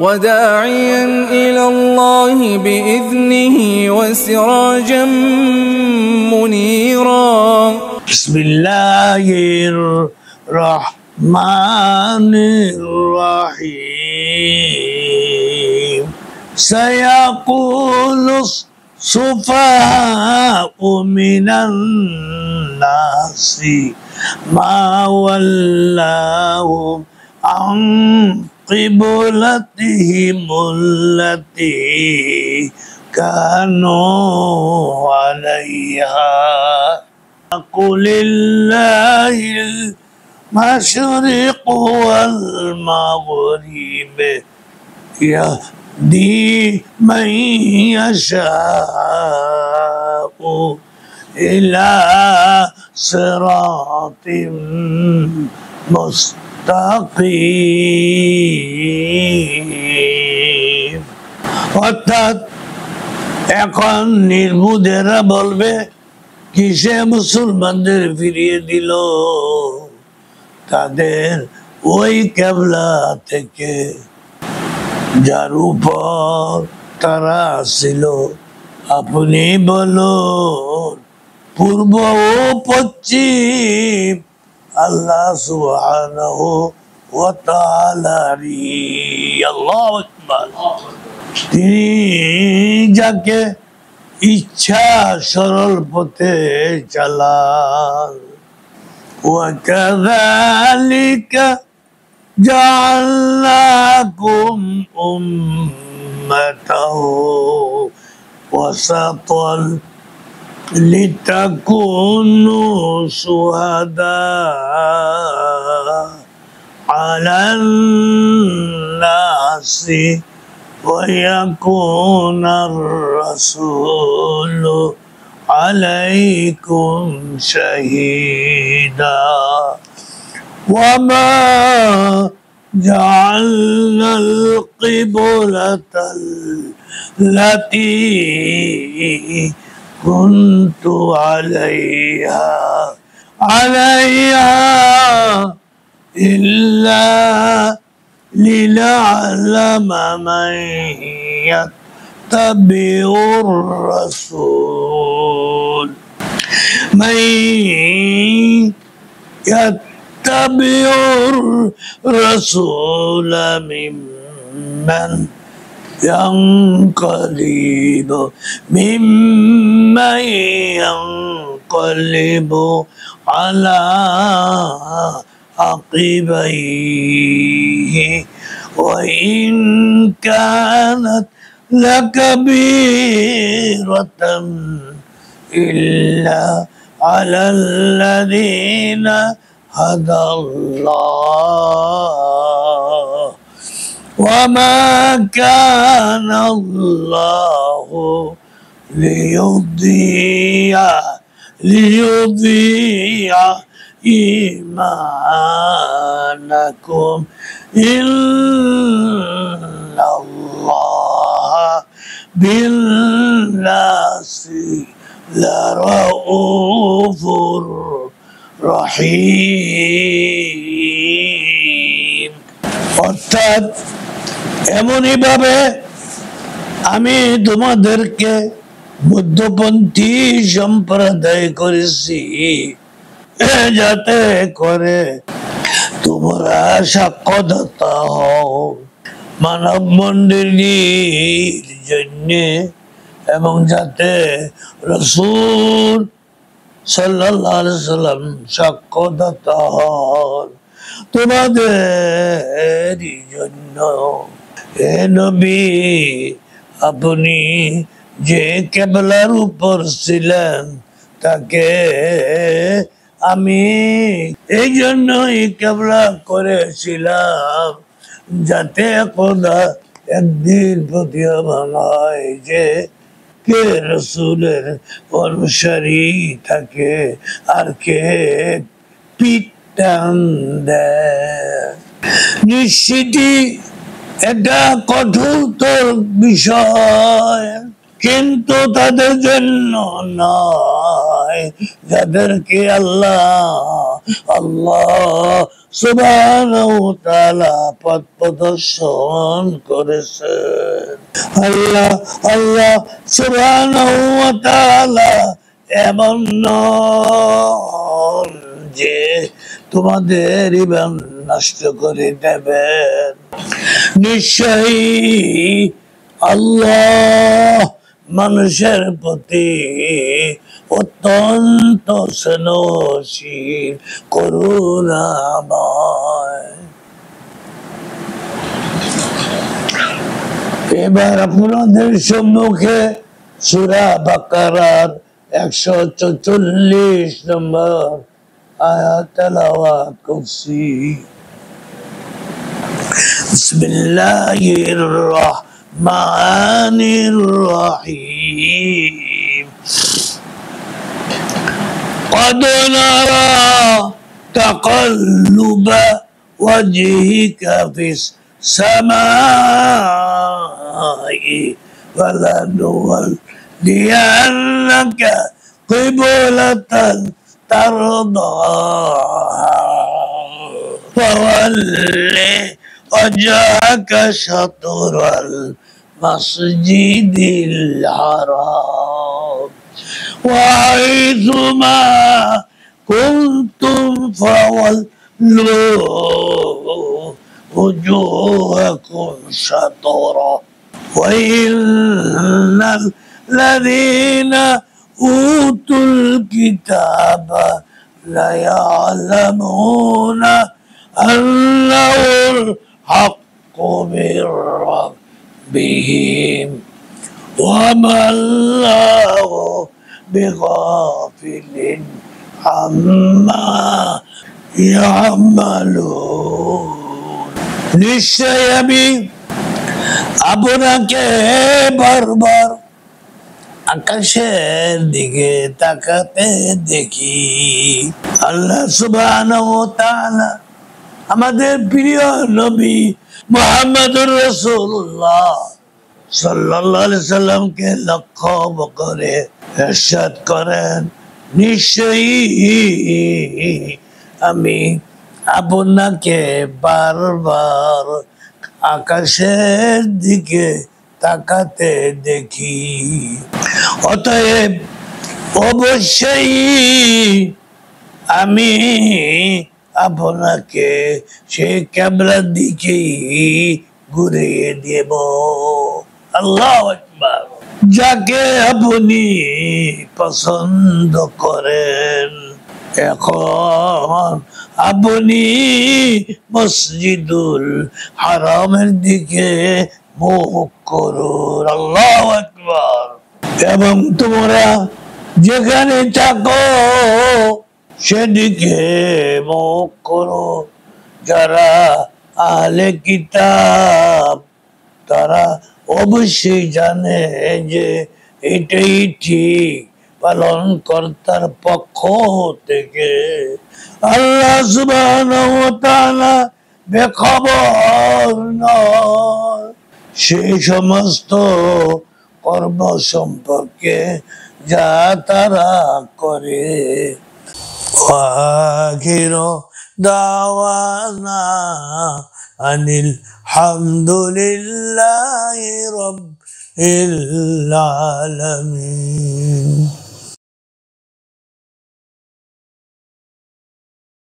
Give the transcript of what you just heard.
وداعيا إلى الله بإذنه وسراجا منيرا بسم الله الرحمن الرحيم سيقول السفهاء من الناس ما ولاهم عن قبلتهم التي كانوا عليها قل الله المشرق والمغرب يهدي من يشاء إلى صراط মুস্তাকিম। অর্থাৎ এখন নির্বুধেরা বলবে কিসে মুসলমানদের ফিরিয়ে দিল, তাদের ওই কেবলা থেকে যার উপর তারা ছিল। আপনি বলুন পূর্ব ও পশ্চিম আল্লাহ সুবহানাহু ওয়া তাআলারই। আল্লাহু আকবার। তিনি যাকে ইচ্ছা সরল পথে চালান। ওয়া কাযালিকা জাআলনাকুম উম্মাতাও ওয়াসাতান লিতাকুনু শুহাদা আলান নাসি ويكون الرسول عليكم شهيدا وما جعلنا القبلة التي كنت عليها إلا لنعلم من يتبع الرسول ممن ينقلب على عقبيه وإن كانت لكبيرة إلا على الذين هدى الله وما كان الله ليضيع إيمانكم إن الله بالناس لرؤوف رحيم। অর্থাৎ এমনই ভাবে আমি তোমাদেরকে মধ্যপন্থী সম্প্রদায় করেছি যাতে করে তোমরা সাক্ষ্যদাতা হও মানব মণ্ডলীর জন্য, এবং যাতে রাসূল সাল্লাল্লাহু আলাইহি ওয়াসাল্লাম সাক্ষ্যদাতা হন তোমাদের জন্য। হে নবী, আপনি যে কেবলার উপর ছিলেন তাকে আমি এই জন্যই কেবলা করেছিলাম যাতে খোদা একদিন প্রতীয়মান হয় যে কে রাসূলের অনুসারী থাকে আর কে পিঠ টান দেয়। নিশ্চিতই এটা কঠোর বিষয়, কিন্তু তাদের জন্য নয় নয় যাদেরকে আল্লাহ সুবহানাহু ওয়া তাআলা পথ প্রদর্শন করেছেন। আল্লাহ সুবহানাহু ওয়া তাআলা এমন নন যে তোমাদের ইমান নষ্ট করে দেবেন। নিশ্চয়ই আল্লাহ মানুষের প্রতি অত্যন্ত স্নেহশীল করুণাময়। এবার আপনাদের সম্মুখে সূরা বাকারার 144 নম্বর আয়াত তেলাওয়াত করছি। বিসমিল্লাহির রহমানির রহিম। قد نرى تقلب وجهك في السماء فلنولينك قبلة ترضاها فول وجهك شطر المسجد الحرام وحيثما كنتم فولوا وجوهكم شطره وإن الذين أوتوا الكتاب ليعلمون أنه الحق من ربهم وما الله بغافل عما يعملون। নিশ্চয় আমি আপনাকে বারবার আকাশের দিকে তাকাতে দেখি। আল্লাহ সুবহানাহু ওয়া তাআলা আমাদের প্রিয় নবী মুহাম্মদুর রাসূলুল্লাহ সাল্লাল্লাহু আলাইহি সাল্লামকে লক্ষ্য করে ইরশাদ করেন, নিশ্চয়ই আমি আপনাকে বারবার আকাশের দিকে তাকাতে দেখি। অতএব অবশ্যই আমি আপনাকে সেই কিবলার দিকেই ঘুরিয়ে দেব। আল্লাহু আকবার। যাকে আপনি পছন্দ করেন। এখন আপনি মসজিদুল হারামের দিকে মুখ করুন। আল্লাহু আকবার। এবং তোমরা যেখানে থাকো সেদিকে মুখ করো। যারা আহলে কিতাব তারা অবশ্যই জানে যে এটাই ঠিক, পালনকর্তার পক্ষ থেকে। আল্লাহ সুবহানাহু ওয়া তাআলা বেখবর নয় সেই সমস্ত কর্ম সম্পর্কে যা তারা করে। আখিরু দাওয়ানা আনিল হামদুলিল্লাহি রাব্বিল আলামিন।